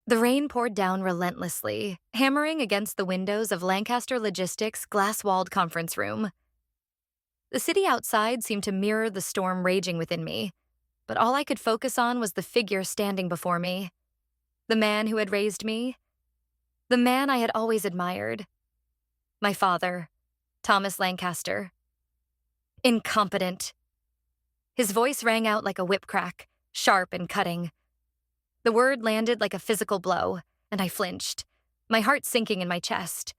The rain poured down relentlessly, hammering against the windows of Lancaster Logistics' glass-walled conference room. The city outside seemed to mirror the storm raging within me, but all I could focus on was the figure standing before me. The man who had raised me. The man I had always admired. My father, Thomas Lancaster. Incompetent. His voice rang out like a whip crack, sharp and cutting. The word landed like a physical blow, and I flinched, my heart sinking in my chest.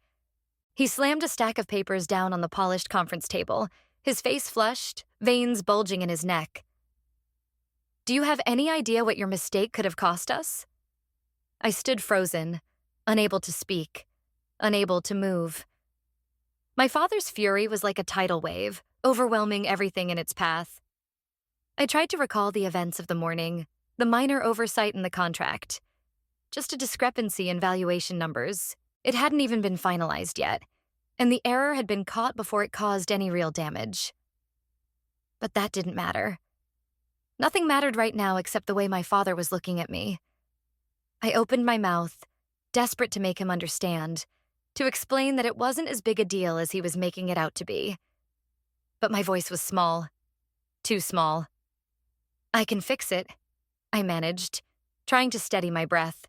He slammed a stack of papers down on the polished conference table, his face flushed, veins bulging in his neck. "Do you have any idea what your mistake could have cost us?" I stood frozen, unable to speak, unable to move. My father's fury was like a tidal wave, overwhelming everything in its path. I tried to recall the events of the morning, the minor oversight in the contract. Just a discrepancy in valuation numbers. It hadn't even been finalized yet, and the error had been caught before it caused any real damage. But that didn't matter. Nothing mattered right now except the way my father was looking at me. I opened my mouth, desperate to make him understand, to explain that it wasn't as big a deal as he was making it out to be. But my voice was small. Too small. "I can fix it," I managed, trying to steady my breath.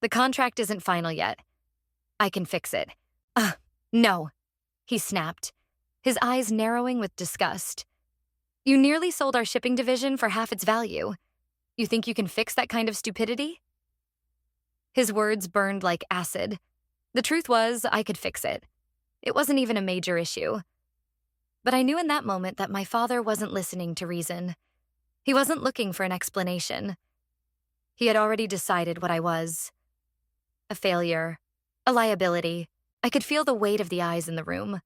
"The contract isn't final yet. I can fix it." No," he snapped, his eyes narrowing with disgust. "You nearly sold our shipping division for half its value. You think you can fix that kind of stupidity?" His words burned like acid. The truth was, I could fix it. It wasn't even a major issue. But I knew in that moment that my father wasn't listening to reason. He wasn't looking for an explanation. He had already decided what I was. A failure. A liability. I could feel the weight of the eyes in the room.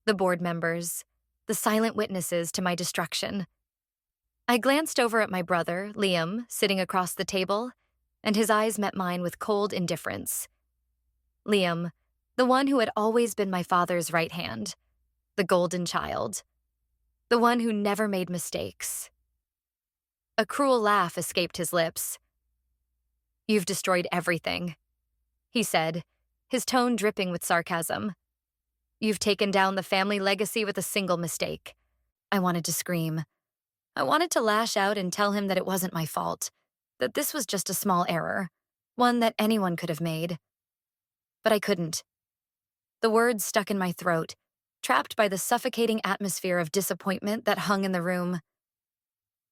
The board members. The silent witnesses to my destruction. I glanced over at my brother, Liam, sitting across the table, and his eyes met mine with cold indifference. Liam, the one who had always been my father's right hand. The golden child. The one who never made mistakes. A cruel laugh escaped his lips. "You've destroyed everything," he said, his tone dripping with sarcasm. "You've taken down the family legacy with a single mistake." I wanted to scream. I wanted to lash out and tell him that it wasn't my fault, that this was just a small error, one that anyone could have made. But I couldn't. The words stuck in my throat, trapped by the suffocating atmosphere of disappointment that hung in the room.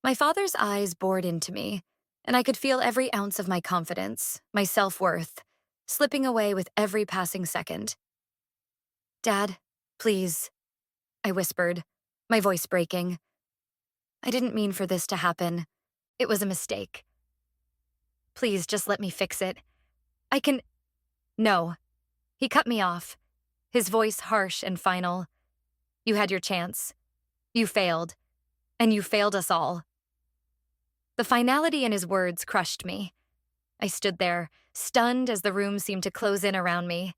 My father's eyes bored into me, and I could feel every ounce of my confidence, my self-worth, slipping away with every passing second. "Dad, please," I whispered, my voice breaking. "I didn't mean for this to happen. It was a mistake. Please just let me fix it. I can—" "No." He cut me off, his voice harsh and final. "You had your chance. You failed. And you failed us all." The finality in his words crushed me. I stood there, stunned as the room seemed to close in around me.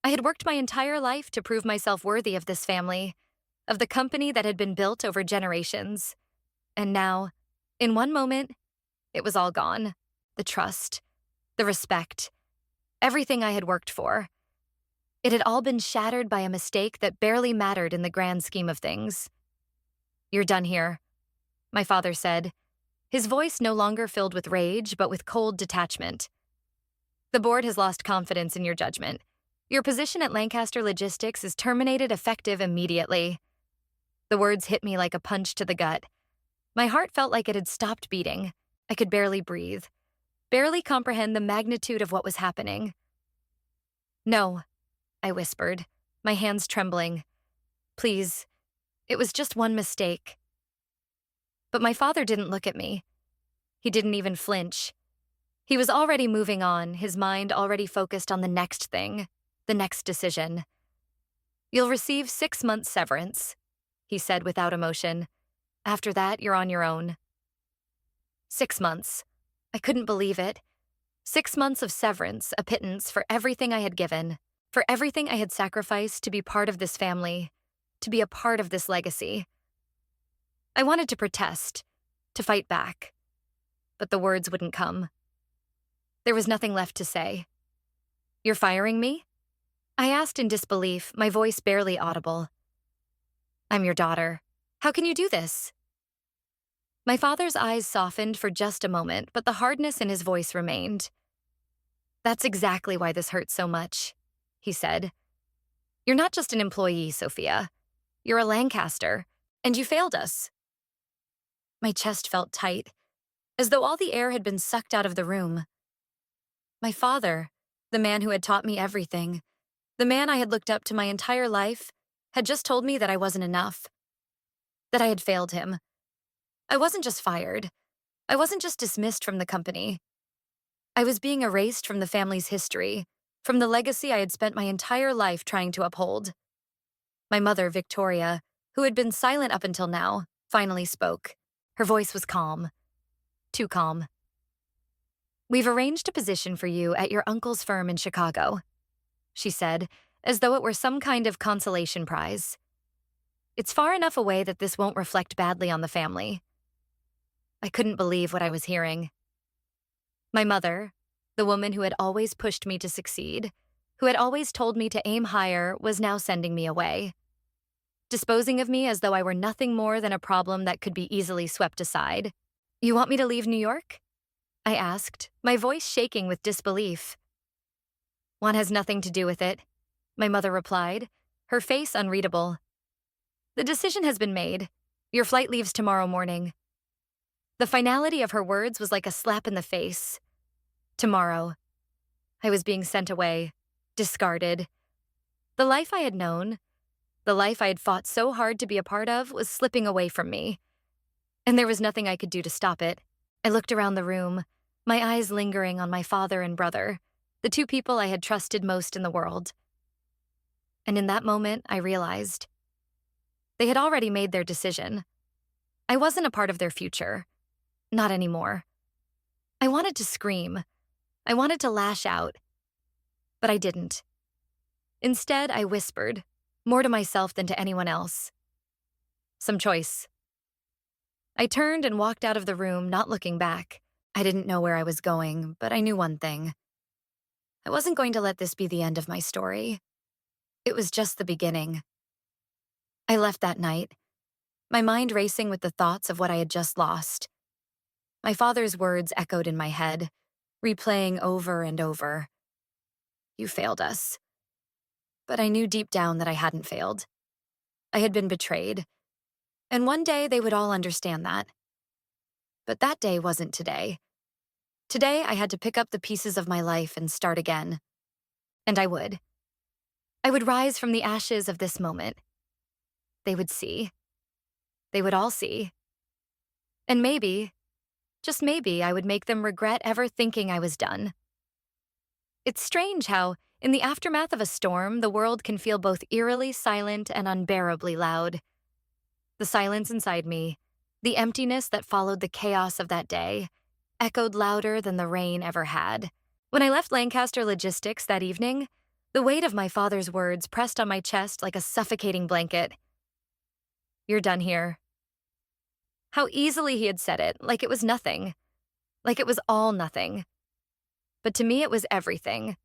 I had worked my entire life to prove myself worthy of this family, of the company that had been built over generations. And now, in one moment, it was all gone. The trust, the respect, everything I had worked for. It had all been shattered by a mistake that barely mattered in the grand scheme of things. "You're done here," my father said, his voice no longer filled with rage, but with cold detachment. "The board has lost confidence in your judgment. Your position at Lancaster Logistics is terminated effective immediately." The words hit me like a punch to the gut. My heart felt like it had stopped beating. I could barely breathe, barely comprehend the magnitude of what was happening. "No," I whispered, my hands trembling. "Please, it was just one mistake." But my father didn't look at me. He didn't even flinch. He was already moving on, his mind already focused on the next thing, the next decision. "You'll receive 6 months severance," he said without emotion. "After that, you're on your own." 6 months. I couldn't believe it. 6 months of severance, a pittance for everything I had given, for everything I had sacrificed to be part of this family, to be a part of this legacy. I wanted to protest, to fight back, but the words wouldn't come. There was nothing left to say. "You're firing me?" I asked in disbelief, my voice barely audible. "I'm your daughter. How can you do this?" My father's eyes softened for just a moment, but the hardness in his voice remained. "That's exactly why this hurts so much," he said. "You're not just an employee, Sophia. You're a Lancaster, and you failed us." My chest felt tight, as though all the air had been sucked out of the room. My father, the man who had taught me everything, the man I had looked up to my entire life, had just told me that I wasn't enough, that I had failed him. I wasn't just fired. I wasn't just dismissed from the company. I was being erased from the family's history, from the legacy I had spent my entire life trying to uphold. My mother, Victoria, who had been silent up until now, finally spoke. Her voice was calm. Too calm. "We've arranged a position for you at your uncle's firm in Chicago," she said, as though it were some kind of consolation prize. "It's far enough away that this won't reflect badly on the family." I couldn't believe what I was hearing. My mother, the woman who had always pushed me to succeed, who had always told me to aim higher, was now sending me away, disposing of me as though I were nothing more than a problem that could be easily swept aside. "You want me to leave New York?" I asked, my voice shaking with disbelief. "One has nothing to do with it," my mother replied, her face unreadable. "The decision has been made. Your flight leaves tomorrow morning." The finality of her words was like a slap in the face. Tomorrow. I was being sent away, discarded. The life I had known, the life I had fought so hard to be a part of, was slipping away from me. And there was nothing I could do to stop it. I looked around the room, my eyes lingering on my father and brother, the two people I had trusted most in the world. And in that moment, I realized they had already made their decision. I wasn't a part of their future. Not anymore. I wanted to scream. I wanted to lash out. But I didn't. Instead, I whispered, more to myself than to anyone else. "Some choice." I turned and walked out of the room, not looking back. I didn't know where I was going, but I knew one thing. I wasn't going to let this be the end of my story. It was just the beginning. I left that night, my mind racing with the thoughts of what I had just lost. My father's words echoed in my head, replaying over and over. "You failed us." But I knew deep down that I hadn't failed. I had been betrayed. And one day they would all understand that. But that day wasn't today. Today I had to pick up the pieces of my life and start again. And I would. I would rise from the ashes of this moment. They would see. They would all see. And maybe, just maybe, I would make them regret ever thinking I was done. It's strange how, in the aftermath of a storm, the world can feel both eerily silent and unbearably loud. The silence inside me, the emptiness that followed the chaos of that day, echoed louder than the rain ever had. When I left Lancaster Logistics that evening, the weight of my father's words pressed on my chest like a suffocating blanket. "You're done here." How easily he had said it, like it was nothing. Like it was all nothing. But to me, it was everything.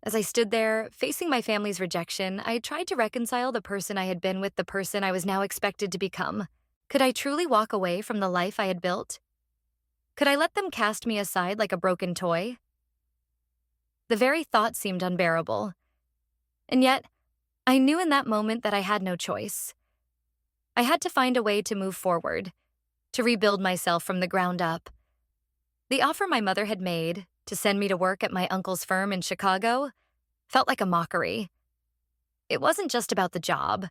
As I stood there, facing my family's rejection, I tried to reconcile the person I had been with the person I was now expected to become. Could I truly walk away from the life I had built? Could I let them cast me aside like a broken toy? The very thought seemed unbearable. And yet, I knew in that moment that I had no choice. I had to find a way to move forward, to rebuild myself from the ground up. The offer my mother had made, to send me to work at my uncle's firm in Chicago, felt like a mockery. It wasn't just about the job.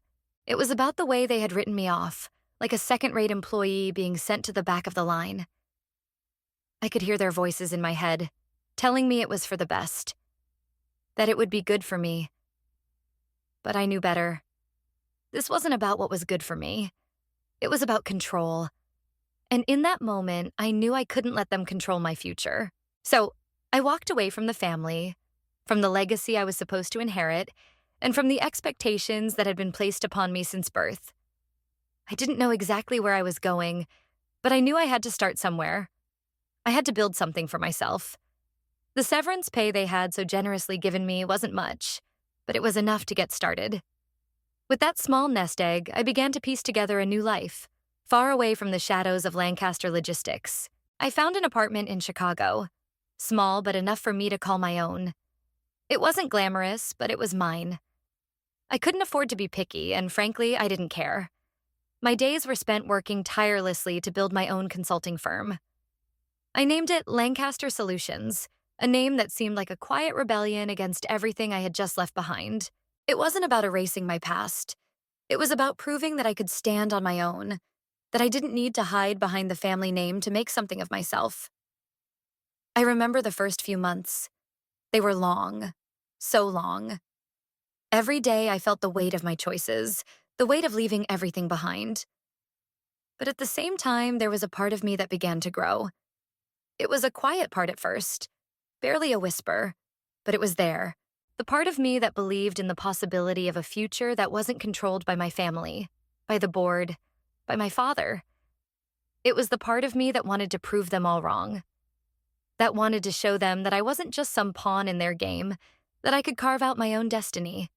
It was about the way they had written me off, like a second-rate employee being sent to the back of the line. I could hear their voices in my head, telling me it was for the best, that it would be good for me. But I knew better. This wasn't about what was good for me. It was about control. And in that moment, I knew I couldn't let them control my future. So I walked away from the family, from the legacy I was supposed to inherit, and from the expectations that had been placed upon me since birth. I didn't know exactly where I was going, but I knew I had to start somewhere. I had to build something for myself. The severance pay they had so generously given me wasn't much, but it was enough to get started. With that small nest egg, I began to piece together a new life, far away from the shadows of Lancaster logistics. I found an apartment in Chicago, small but enough for me to call my own. It wasn't glamorous, but it was mine. I couldn't afford to be picky, and frankly, I didn't care. My days were spent working tirelessly to build my own consulting firm. I named it Lancaster Solutions, a name that seemed like a quiet rebellion against everything I had just left behind. It wasn't about erasing my past. It was about proving that I could stand on my own, that I didn't need to hide behind the family name to make something of myself. I remember the first few months. They were long, so long. Every day I felt the weight of my choices, the weight of leaving everything behind. But at the same time, there was a part of me that began to grow. It was a quiet part at first, barely a whisper, but it was there. The part of me that believed in the possibility of a future that wasn't controlled by my family, by the board, by my father. It was the part of me that wanted to prove them all wrong, that wanted to show them that I wasn't just some pawn in their game, that I could carve out my own destiny.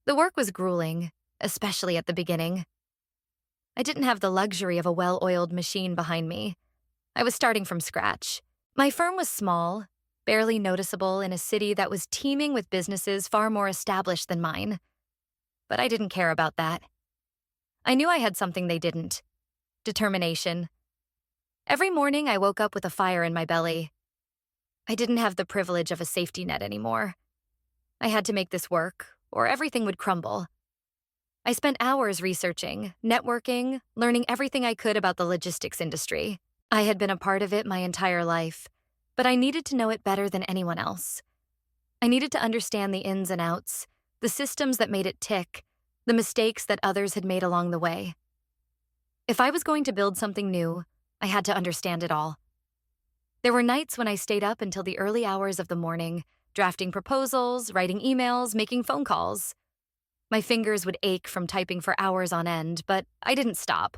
The work was grueling, especially at the beginning. I didn't have the luxury of a well-oiled machine behind me. I was starting from scratch. My firm was small, barely noticeable in a city that was teeming with businesses far more established than mine. But I didn't care about that. I knew I had something they didn't: determination. Every morning I woke up with a fire in my belly. I didn't have the privilege of a safety net anymore. I had to make this work, or everything would crumble. I spent hours researching, networking, learning everything I could about the logistics industry. I had been a part of it my entire life, but I needed to know it better than anyone else. I needed to understand the ins and outs, the systems that made it tick, the mistakes that others had made along the way. If I was going to build something new, I had to understand it all. There were nights when I stayed up until the early hours of the morning, drafting proposals, writing emails, making phone calls. My fingers would ache from typing for hours on end, but I didn't stop.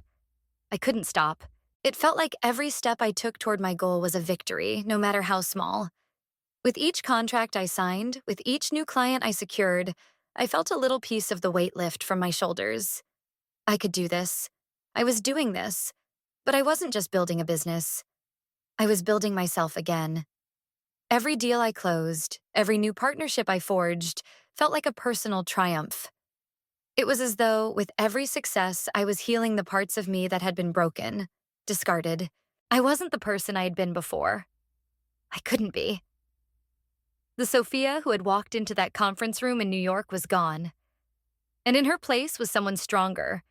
I couldn't stop. It felt like every step I took toward my goal was a victory, no matter how small. With each contract I signed, with each new client I secured, I felt a little piece of the weight lift from my shoulders. I could do this. I was doing this. But I wasn't just building a business. I was building myself again. Every deal I closed, every new partnership I forged, felt like a personal triumph. It was as though, with every success, I was healing the parts of me that had been broken, discarded. I wasn't the person I had been before. I couldn't be. The Sophia who had walked into that conference room in New York was gone. And in her place was someone stronger,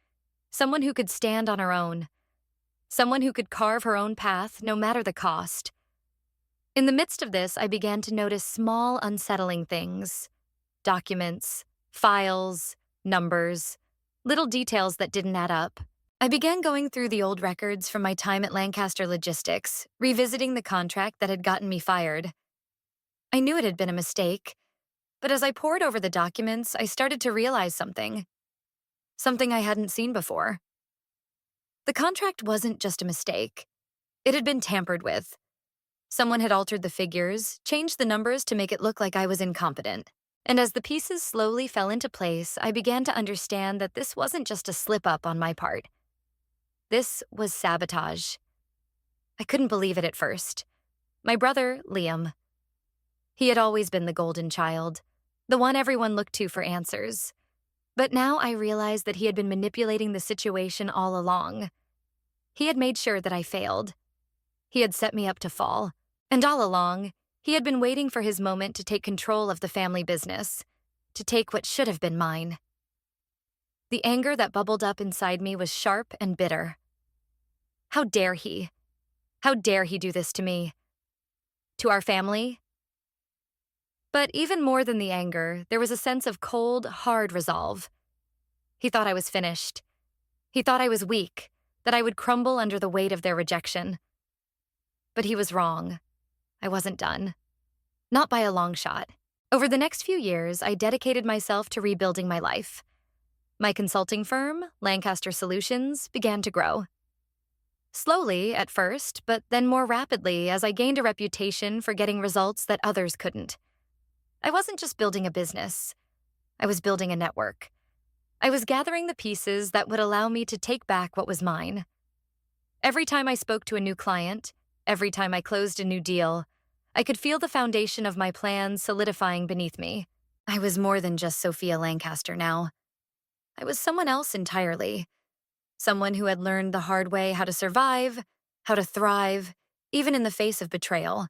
someone who could stand on her own, someone who could carve her own path no matter the cost. In the midst of this, I began to notice small, unsettling things: documents, files, numbers, little details that didn't add up. I began going through the old records from my time at Lancaster Logistics, revisiting the contract that had gotten me fired. I knew it had been a mistake, but as I pored over the documents, I started to realize something I hadn't seen before. The contract wasn't just a mistake. It had been tampered with. Someone had altered the figures, changed the numbers to make it look like I was incompetent. And as the pieces slowly fell into place, I began to understand that this wasn't just a slip-up on my part. This was sabotage. I couldn't believe it at first. My brother, Liam. He had always been the golden child, the one everyone looked to for answers. But now I realized that he had been manipulating the situation all along. He had made sure that I failed. He had set me up to fall. And all along, he had been waiting for his moment to take control of the family business, to take what should have been mine. The anger that bubbled up inside me was sharp and bitter. How dare he? How dare he do this to me? To our family? But even more than the anger, there was a sense of cold, hard resolve. He thought I was finished. He thought I was weak, that I would crumble under the weight of their rejection. But he was wrong. I wasn't done. Not by a long shot. Over the next few years, I dedicated myself to rebuilding my life. My consulting firm, Lancaster Solutions, began to grow. Slowly at first, but then more rapidly as I gained a reputation for getting results that others couldn't. I wasn't just building a business, I was building a network. I was gathering the pieces that would allow me to take back what was mine. Every time I spoke to a new client, every time I closed a new deal, I could feel the foundation of my plans solidifying beneath me. I was more than just Sophia Lancaster now. I was someone else entirely. Someone who had learned the hard way how to survive, how to thrive, even in the face of betrayal.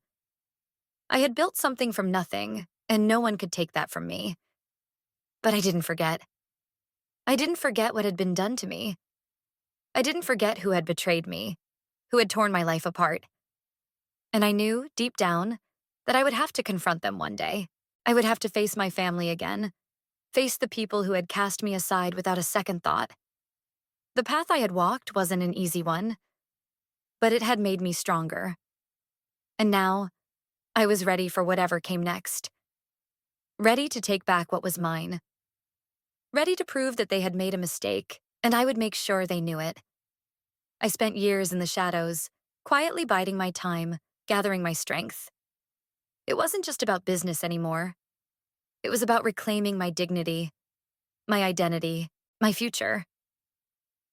I had built something from nothing, and no one could take that from me. But I didn't forget. I didn't forget what had been done to me. I didn't forget who had betrayed me, who had torn my life apart. And I knew, deep down, that I would have to confront them one day. I would have to face my family again, face the people who had cast me aside without a second thought. The path I had walked wasn't an easy one, but it had made me stronger. And now, I was ready for whatever came next. Ready to take back what was mine. Ready to prove that they had made a mistake, and I would make sure they knew it. I spent years in the shadows, quietly biding my time, gathering my strength. It wasn't just about business anymore. It was about reclaiming my dignity, my identity, my future.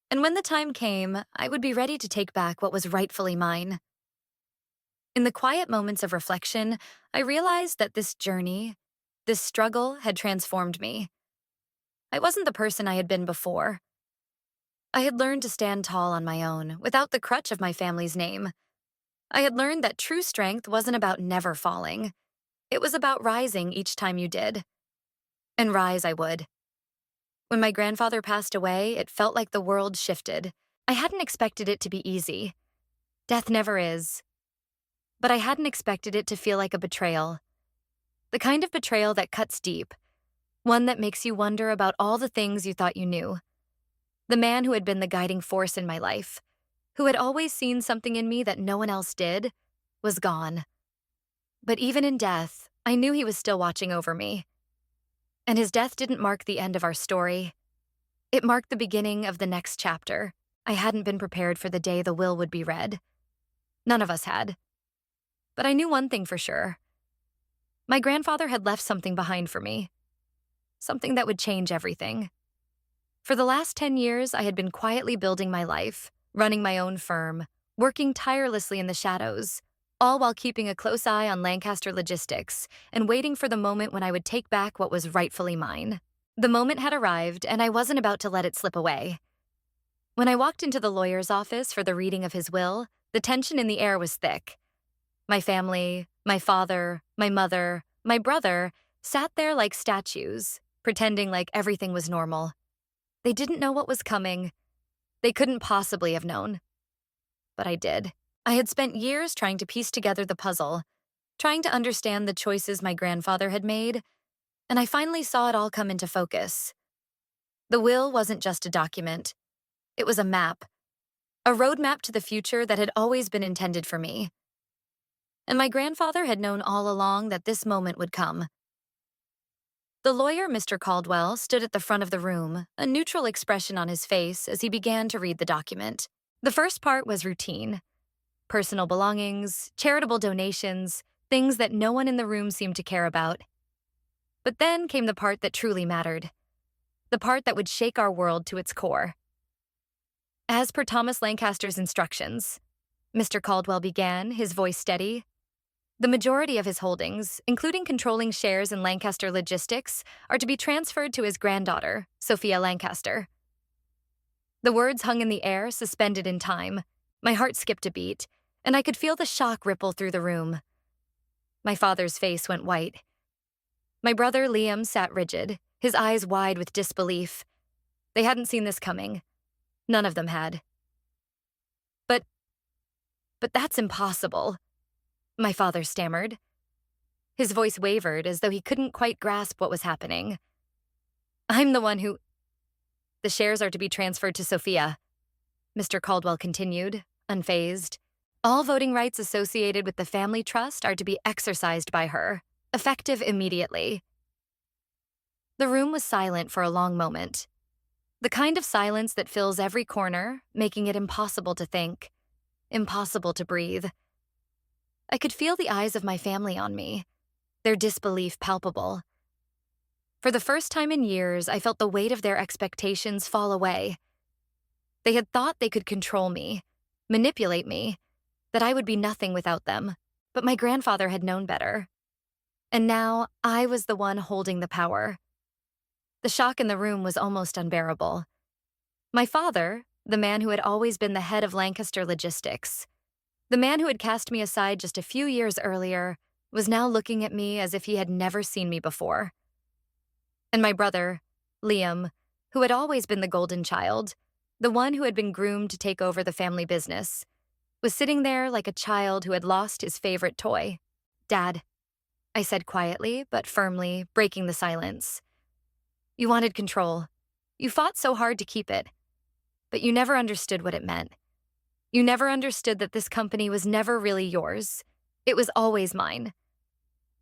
And when the time came, I would be ready to take back what was rightfully mine. In the quiet moments of reflection, I realized that this journey, this struggle had transformed me. I wasn't the person I had been before. I had learned to stand tall on my own, without the crutch of my family's name. I had learned that true strength wasn't about never falling. It was about rising each time you did. And rise I would. When my grandfather passed away, it felt like the world shifted. I hadn't expected it to be easy. Death never is. But I hadn't expected it to feel like a betrayal. The kind of betrayal that cuts deep. One that makes you wonder about all the things you thought you knew. The man who had been the guiding force in my life, who had always seen something in me that no one else did, was gone. But even in death, I knew he was still watching over me. And his death didn't mark the end of our story. It marked the beginning of the next chapter. I hadn't been prepared for the day the will would be read. None of us had. But I knew one thing for sure. My grandfather had left something behind for me. Something that would change everything. For the last 10 years, I had been quietly building my life, running my own firm, working tirelessly in the shadows, all while keeping a close eye on Lancaster logistics and waiting for the moment when I would take back what was rightfully mine. The moment had arrived, and I wasn't about to let it slip away. When I walked into the lawyer's office for the reading of his will, the tension in the air was thick. My family, my father, my mother, my brother sat there like statues, pretending like everything was normal. They didn't know what was coming. They couldn't possibly have known. But I did. I had spent years trying to piece together the puzzle, trying to understand the choices my grandfather had made, and I finally saw it all come into focus. The will wasn't just a document. It was a map, a roadmap to the future that had always been intended for me. And my grandfather had known all along that this moment would come. The lawyer, Mr. Caldwell, stood at the front of the room, a neutral expression on his face as he began to read the document. The first part was routine. Personal belongings, charitable donations, things that no one in the room seemed to care about. But then came the part that truly mattered. The part that would shake our world to its core. As per Thomas Lancaster's instructions, Mr. Caldwell began, his voice steady. The majority of his holdings, including controlling shares in Lancaster Logistics, are to be transferred to his granddaughter, Sophia Lancaster. The words hung in the air, suspended in time. My heart skipped a beat, and I could feel the shock ripple through the room. My father's face went white. My brother, Liam, sat rigid, his eyes wide with disbelief. They hadn't seen this coming. None of them had. But that's impossible, my father stammered. His voice wavered as though he couldn't quite grasp what was happening. I'm the one who... The shares are to be transferred to Sophia, Mr. Caldwell continued, unfazed. All voting rights associated with the family trust are to be exercised by her, effective immediately. The room was silent for a long moment. The kind of silence that fills every corner, making it impossible to think. impossible to breathe. I could feel the eyes of my family on me, their disbelief palpable. For the first time in years, I felt the weight of their expectations fall away. They had thought they could control me, manipulate me, that I would be nothing without them, but my grandfather had known better. And now, I was the one holding the power. The shock in the room was almost unbearable. My father, the man who had always been the head of Lancaster Logistics, the man who had cast me aside just a few years earlier, was now looking at me as if he had never seen me before. And my brother, Liam, who had always been the golden child, the one who had been groomed to take over the family business, was sitting there like a child who had lost his favorite toy. "Dad," I said quietly but firmly, breaking the silence. "You wanted control. You fought so hard to keep it. But you never understood what it meant. You never understood that this company was never really yours. It was always mine.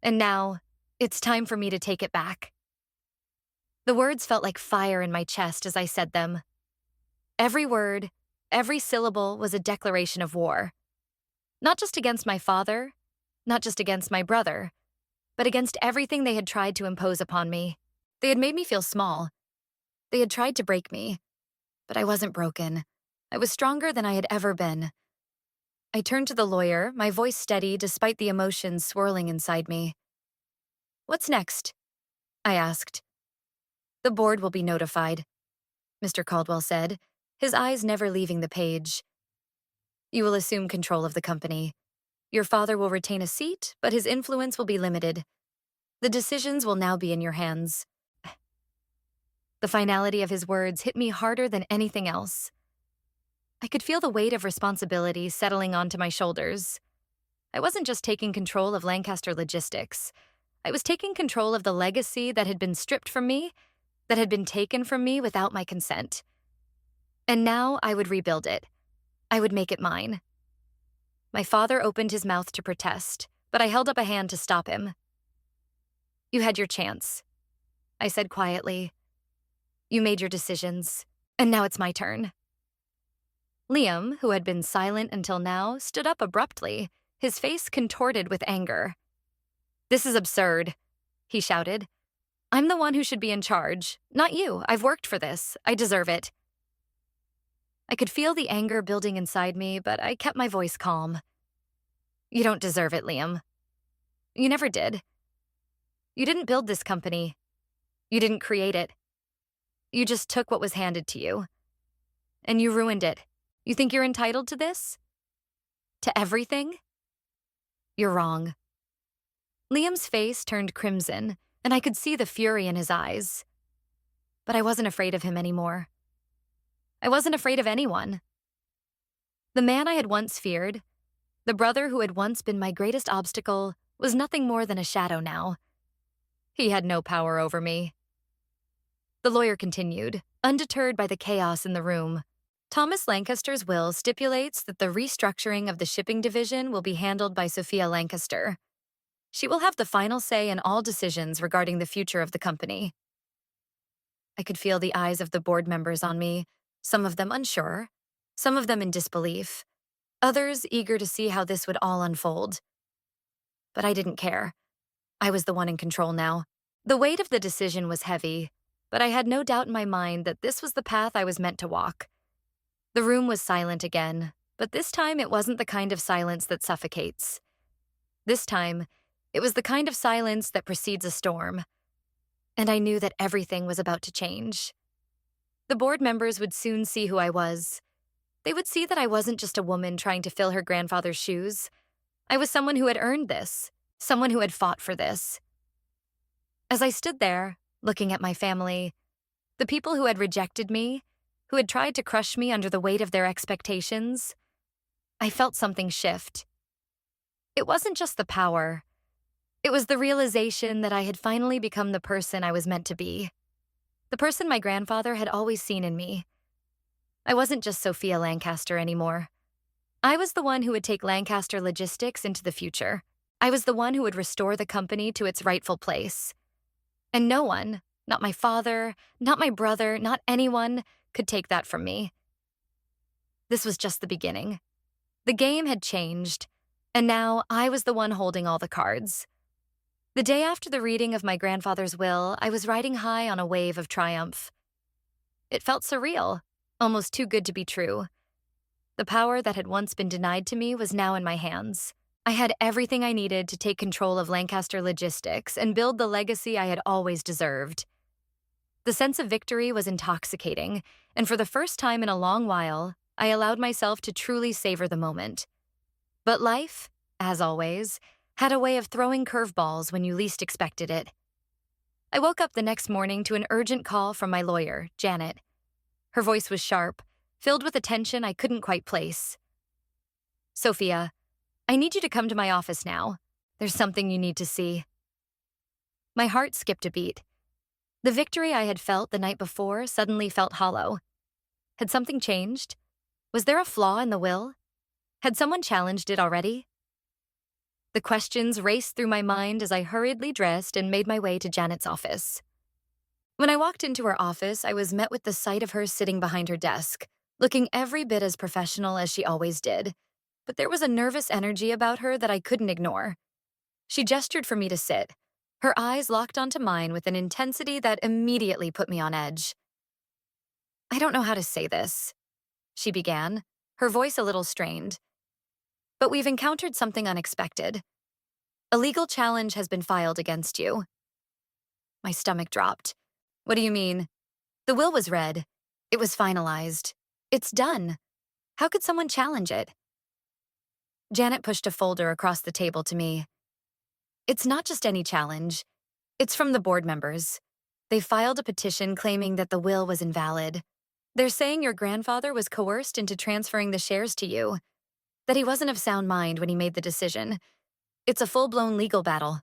And now, it's time for me to take it back." The words felt like fire in my chest as I said them. Every word, every syllable was a declaration of war. Not just against my father, not just against my brother, but against everything they had tried to impose upon me. They had made me feel small. They had tried to break me, but I wasn't broken. I was stronger than I had ever been. I turned to the lawyer, my voice steady despite the emotions swirling inside me. "What's next?" I asked. "The board will be notified," Mr. Caldwell said, his eyes never leaving the page. "You will assume control of the company. Your father will retain a seat, but his influence will be limited. The decisions will now be in your hands." The finality of his words hit me harder than anything else. I could feel the weight of responsibility settling onto my shoulders. I wasn't just taking control of Lancaster Logistics. I was taking control of the legacy that had been stripped from me, that had been taken from me without my consent. And now I would rebuild it. I would make it mine. My father opened his mouth to protest, but I held up a hand to stop him. "You had your chance," I said quietly. "You made your decisions, and now it's my turn." Liam, who had been silent until now, stood up abruptly, his face contorted with anger. "This is absurd," he shouted. "I'm the one who should be in charge, not you. I've worked for this. I deserve it." I could feel the anger building inside me, but I kept my voice calm. "You don't deserve it, Liam. You never did. You didn't build this company. You didn't create it. You just took what was handed to you. And you ruined it. You think you're entitled to this? To everything? You're wrong." Liam's face turned crimson, and I could see the fury in his eyes. But I wasn't afraid of him anymore. I wasn't afraid of anyone. The man I had once feared, the brother who had once been my greatest obstacle, was nothing more than a shadow now. He had no power over me. The lawyer continued, undeterred by the chaos in the room. "Thomas Lancaster's will stipulates that the restructuring of the shipping division will be handled by Sophia Lancaster. She will have the final say in all decisions regarding the future of the company." I could feel the eyes of the board members on me, some of them unsure, some of them in disbelief, others eager to see how this would all unfold. But I didn't care. I was the one in control now. The weight of the decision was heavy, but I had no doubt in my mind that this was the path I was meant to walk. The room was silent again, but this time it wasn't the kind of silence that suffocates. This time, it was the kind of silence that precedes a storm. And I knew that everything was about to change. The board members would soon see who I was. They would see that I wasn't just a woman trying to fill her grandfather's shoes. I was someone who had earned this, someone who had fought for this. As I stood there, looking at my family, the people who had rejected me, who had tried to crush me under the weight of their expectations, I felt something shift. It wasn't just the power. It was the realization that I had finally become the person I was meant to be. The person my grandfather had always seen in me. I wasn't just Sophia Lancaster anymore. I was the one who would take Lancaster Logistics into the future. I was the one who would restore the company to its rightful place. And no one, not my father, not my brother, not anyone, could take that from me. This was just the beginning. The game had changed, and now I was the one holding all the cards. The day after the reading of my grandfather's will, I was riding high on a wave of triumph. It felt surreal, almost too good to be true. The power that had once been denied to me was now in my hands. I had everything I needed to take control of Lancaster Logistics and build the legacy I had always deserved. The sense of victory was intoxicating, and for the first time in a long while, I allowed myself to truly savor the moment. But life, as always, had a way of throwing curveballs when you least expected it. I woke up the next morning to an urgent call from my lawyer, Janet. Her voice was sharp, filled with a tension I couldn't quite place. "Sophia, I need you to come to my office now. There's something you need to see." My heart skipped a beat. The victory I had felt the night before suddenly felt hollow. Had something changed? Was there a flaw in the will? Had someone challenged it already? The questions raced through my mind as I hurriedly dressed and made my way to Janet's office. When I walked into her office, I was met with the sight of her sitting behind her desk, looking every bit as professional as she always did. But there was a nervous energy about her that I couldn't ignore. She gestured for me to sit, her eyes locked onto mine with an intensity that immediately put me on edge. "I don't know how to say this," she began, her voice a little strained. "But we've encountered something unexpected. A legal challenge has been filed against you." My stomach dropped. "What do you mean?" "The will was read. It was finalized. It's done. How could someone challenge it?" Janet pushed a folder across the table to me. "It's not just any challenge. It's from the board members. They filed a petition claiming that the will was invalid. They're saying your grandfather was coerced into transferring the shares to you, that he wasn't of sound mind when he made the decision. It's a full-blown legal battle."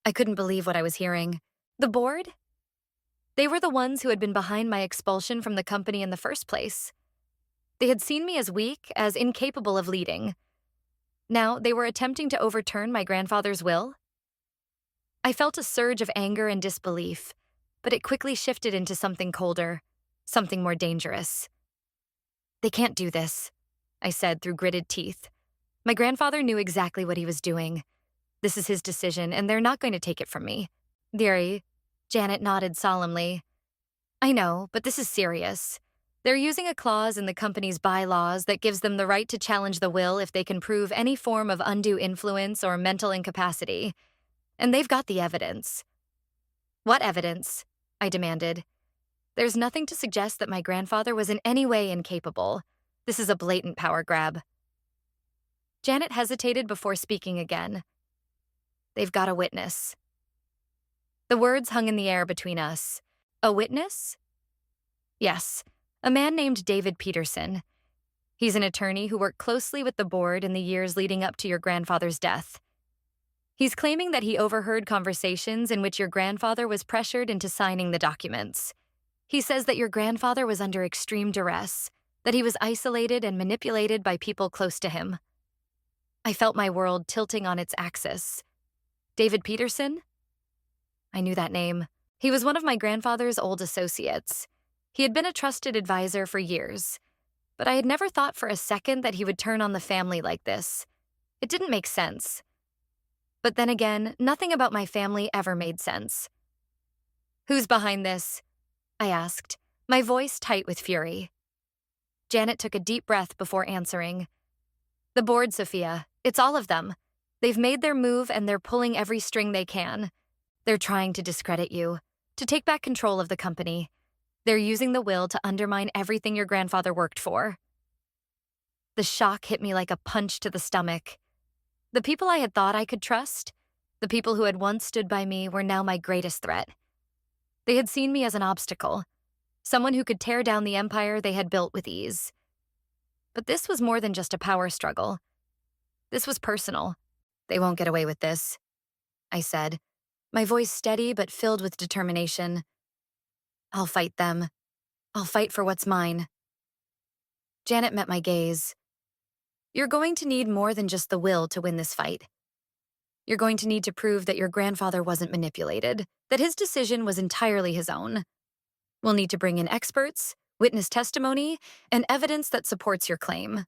I couldn't believe what I was hearing. The board? They were the ones who had been behind my expulsion from the company in the first place. They had seen me as weak, as incapable of leading. Now they were attempting to overturn my grandfather's will? I felt a surge of anger and disbelief, but it quickly shifted into something colder, something more dangerous. "They can't do this," I said through gritted teeth. "My grandfather knew exactly what he was doing. This is his decision, and they're not going to take it from me." "Dearie," Janet nodded solemnly. "I know, but this is serious. They're using a clause in the company's bylaws that gives them the right to challenge the will if they can prove any form of undue influence or mental incapacity. And they've got the evidence." "What evidence?" I demanded. "There's nothing to suggest that my grandfather was in any way incapable. This is a blatant power grab." Janet hesitated before speaking again. "They've got a witness." The words hung in the air between us. A witness? Yes, a man named David Peterson. He's an attorney who worked closely with the board in the years leading up to your grandfather's death. He's claiming that he overheard conversations in which your grandfather was pressured into signing the documents. He says that your grandfather was under extreme duress, that he was isolated and manipulated by people close to him. I felt my world tilting on its axis. David Peterson? I knew that name. He was one of my grandfather's old associates. He had been a trusted advisor for years, but I had never thought for a second that he would turn on the family like this. It didn't make sense. But then again, nothing about my family ever made sense. "Who's behind this?" I asked, my voice tight with fury. Janet took a deep breath before answering. "The board, Sophia. It's all of them. They've made their move and they're pulling every string they can. They're trying to discredit you, to take back control of the company. They're using the will to undermine everything your grandfather worked for." The shock hit me like a punch to the stomach. The people I had thought I could trust, the people who had once stood by me, were now my greatest threat. They had seen me as an obstacle, someone who could tear down the empire they had built with ease. But this was more than just a power struggle. This was personal. "They won't get away with this," I said, my voice steady but filled with determination. "I'll fight them. I'll fight for what's mine." Janet met my gaze. "You're going to need more than just the will to win this fight. You're going to need to prove that your grandfather wasn't manipulated, that his decision was entirely his own. We'll need to bring in experts, witness testimony, and evidence that supports your claim."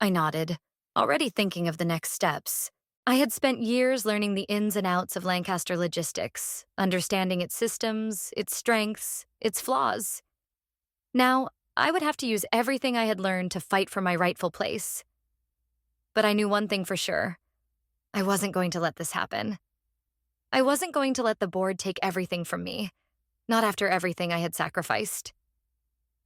I nodded, already thinking of the next steps. I had spent years learning the ins and outs of Lancaster logistics, understanding its systems, its strengths, its flaws. Now, I would have to use everything I had learned to fight for my rightful place. But I knew one thing for sure. I wasn't going to let this happen. I wasn't going to let the board take everything from me, not after everything I had sacrificed.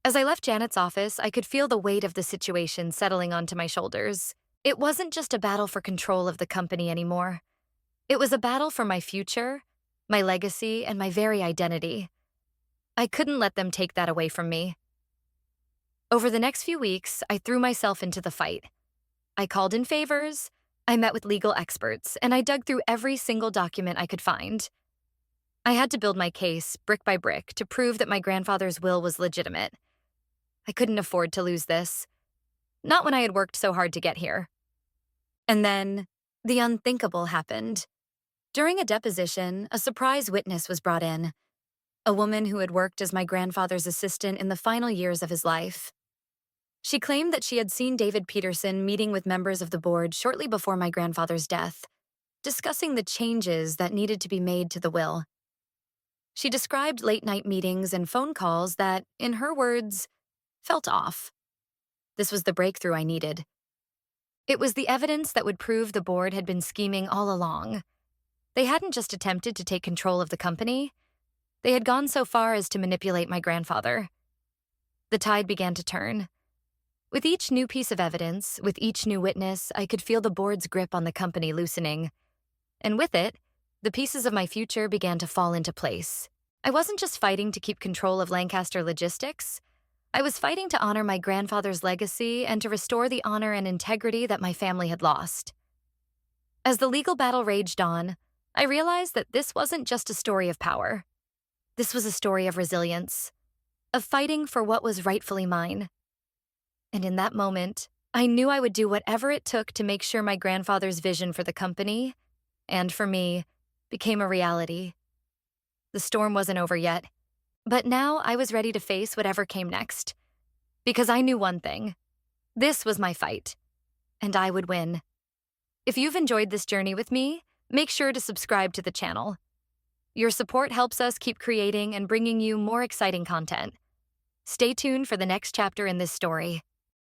As I left Janet's office, I could feel the weight of the situation settling onto my shoulders. It wasn't just a battle for control of the company anymore. It was a battle for my future, my legacy, and my very identity. I couldn't let them take that away from me. Over the next few weeks, I threw myself into the fight. I called in favors, I met with legal experts, and I dug through every single document I could find. I had to build my case, brick by brick, to prove that my grandfather's will was legitimate. I couldn't afford to lose this. Not when I had worked so hard to get here. And then, the unthinkable happened. During a deposition, a surprise witness was brought in, a woman who had worked as my grandfather's assistant in the final years of his life. She claimed that she had seen David Peterson meeting with members of the board shortly before my grandfather's death, discussing the changes that needed to be made to the will. She described late-night meetings and phone calls that, in her words, felt off. This was the breakthrough I needed. It was the evidence that would prove the board had been scheming all along. They hadn't just attempted to take control of the company. They had gone so far as to manipulate my grandfather. The tide began to turn. With each new piece of evidence, with each new witness, I could feel the board's grip on the company loosening. And with it, the pieces of my future began to fall into place. I wasn't just fighting to keep control of Lancaster Logistics. I was fighting to honor my grandfather's legacy and to restore the honor and integrity that my family had lost. As the legal battle raged on, I realized that this wasn't just a story of power. This was a story of resilience, of fighting for what was rightfully mine. And in that moment, I knew I would do whatever it took to make sure my grandfather's vision for the company, and for me, became a reality. The storm wasn't over yet, but now I was ready to face whatever came next. Because I knew one thing. This was my fight, and I would win. If you've enjoyed this journey with me, make sure to subscribe to the channel. Your support helps us keep creating and bringing you more exciting content. Stay tuned for the next chapter in this story.